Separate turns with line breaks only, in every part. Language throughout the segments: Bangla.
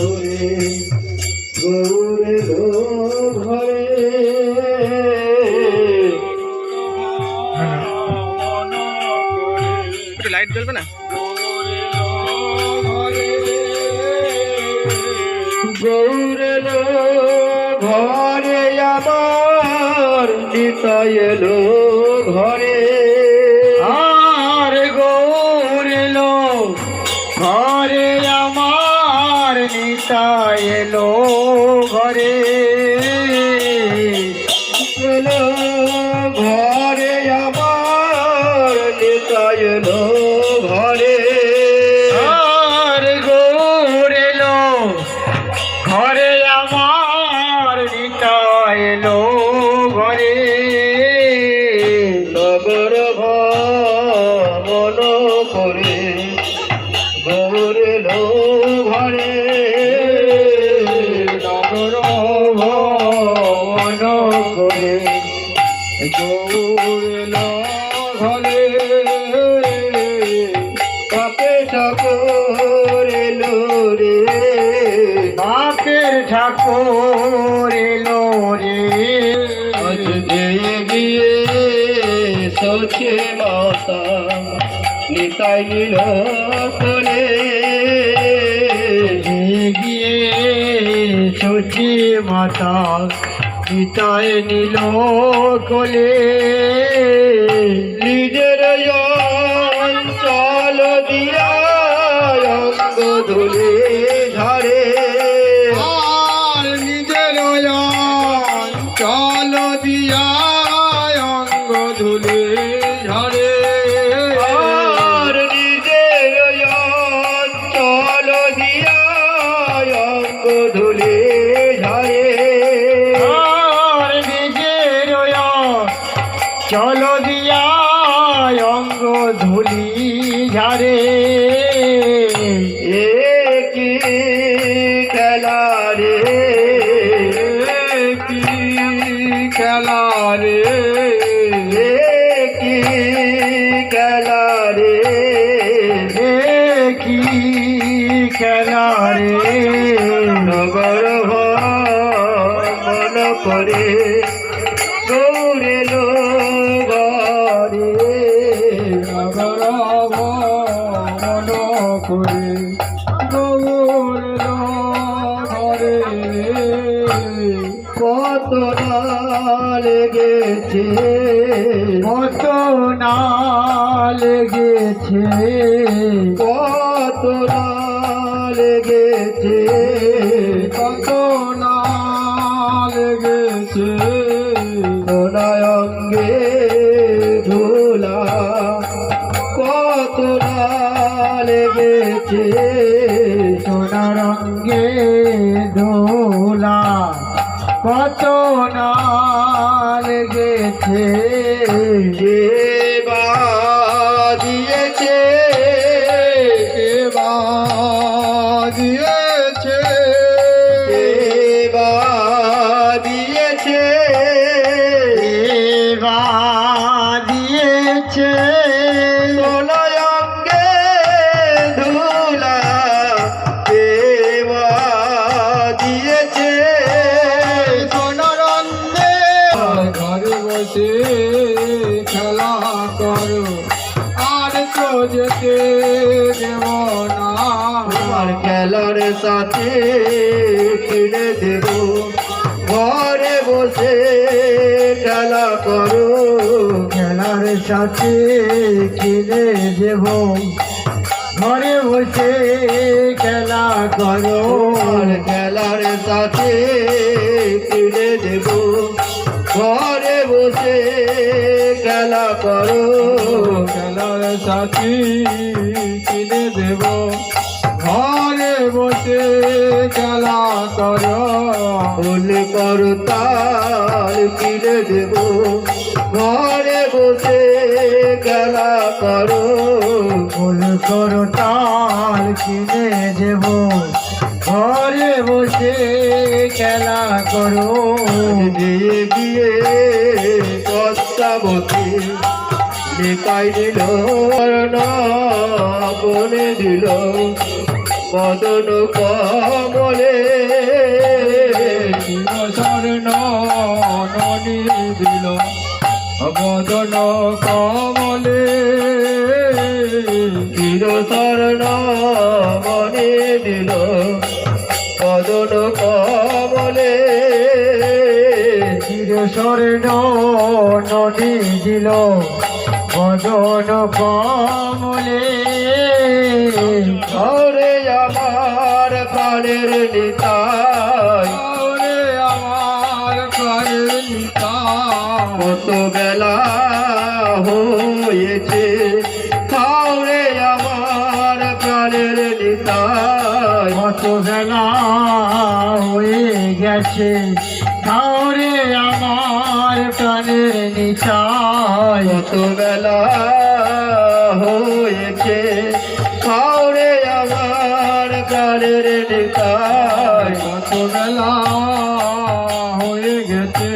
গৌরে ঘরে
লাইট জ্বলবে না?
গৌরে ঘরে আমার নিতাই এলো ঘরে
আর গৌরে ঘরে আমার নিতাই এলো ঘরে
এলো ঘরে আমার নিতাই এলো ঘরে
আর গৌরে ঘরে আমার নিতাই এলো ঘরে
নগর ভ্রমণ করে গৌরে ঘরে
নগর ভ্রমণ করে গৌরে ঘরে
কাপে ঠাকুর এলো রে
বাপের ঠাকুর এলো রে
আজ গিয়ে সচে মাতা নিতাই নিল করে
গিয়ে সচি মাতা নিতাই নিল কোলে
নিজের অঞ্চল দিয়া অঙ্গ ধুলে ঝাড়ে
আর নিজের চল দিয়া অঙ্গ ধুলে ঝরে
আর নিজের অঞ্চল দিয়া অঙ্গ ধুলে ঝাড়ে
আর নিজের চল দিয়া অঙ্গ ধুলি ঝারে
এ কি খেলা রে
কি খেলা রে
এ কি খেলা রে
কি খেলা রে
নগর ভ্রমণ করে গৌরে ঘরে
নগর ভ্রমণ করে গৌর ঘরে
কত না লেগেছে
কত না লেগেছে
কত না লেগেছে
কত না লেগেছে
সোনায় অঙ্গে ধুলা কত না লেগেছে
সোনার রঙে দোলা কত না লেগেছে
যে বা দিয়েছে
এবা দিয়েছে
যে বা দিয়েছে
এবা দিয়েছে
সোনায় অঙ্গে ধুলা দেবা দিয়েছে
সোনার রঙে ঘরে বসে খেলা করো আর তো যেতে দেব না
আমার খেলার সাথে কিনে দেব ঘরে বসে খেলা করো
খেলার সাথে কিনে দেব ঘরে বসে খেলা করো
আর খেলার সাথে কিনে দেব ঘরে বসে খেলা করো
খেলার সাথে কিনে দেব ঘরে বসে খেলা করো
ফুল করো তাল কিনে দেব ঘরে বসে খেলা করো
ফুল করো তাল কিনে দেব ঘরে বসে খেলা করো
দিয়ে গিয়ে পদ্মাবতী নিতাই দিল বনে দিল বদন কমলে
চিরস্বর্ণ ননি দিল বদন কমলে
চিরস্বর্ণ মনে দিল বদন কমলে
চিরস্বর্ণ ননি দিল বদন কমলে
ওরে আমার প্রাণের নিতাই
ওরে আমার প্রাণের নিতাই
কত বেলা হয়েছে ওরে আমার প্রাণের নিতাই
কত বেলা হয়ে গেছে তাহলে আমার প্রাণের নিতাই
কত বেলা হয়েছে ওরে আমার প্রাণের নিতাই
কত বেলা হয়ে গেছে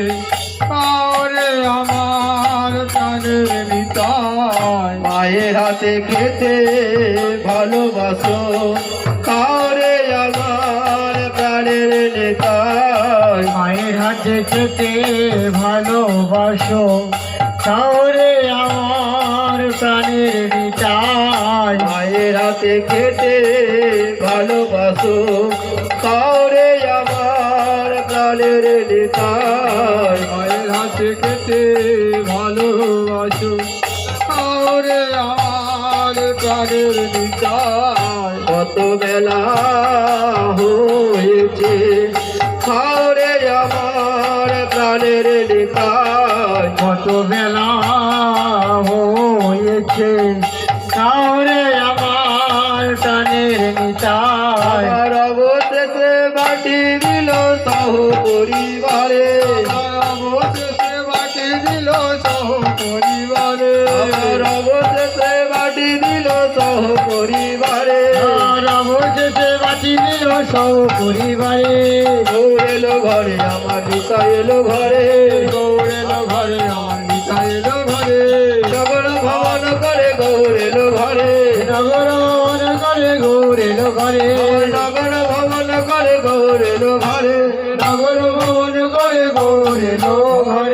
তাহলে আমার প্রাণের নিতাই
মায়ের হাতে খেতে ভালোবাসো ওরে আমার প্রাণের নিতাই
মায়ের হাতে খেতে ভালোবাসো তাহলে আমার প্রাণের নিতাই
মায়ের হাতে খেতে ভালোবাসো ওরে আমার প্রাণের নিতাই
মায়ের হাতে খেতে ভালোবাসো তাহলে আমার প্রাণের নিতাই
কত বেলা হয়েছে ওরে আমার প্রাণের নিতাই
কত বেলা হয়েছে তাহলে আমার প্রাণের নিতাই
আমার অবশেষে বাটি দিল সহ পরিবারে
অবশেষে বাকি দিল সহ পরিবারে
আমার অবশেষে বাটি দিল সহ পরিবারে
অবশেষে বাকি দিল সহ পরিবারে
গৌর এলো ঘরে আমার নিতা এলো ঘরে
গৌর এলো ঘরে আমার নিতা এলো ঘরে
নগর ভবন করে গৌর এলো ঘরে
নগর ভবন করে গৌর এলো ঘরে
নগর ভবন করে গৌর এলো ঘরে
নগর ভবন করে গৌর এলো ঘরে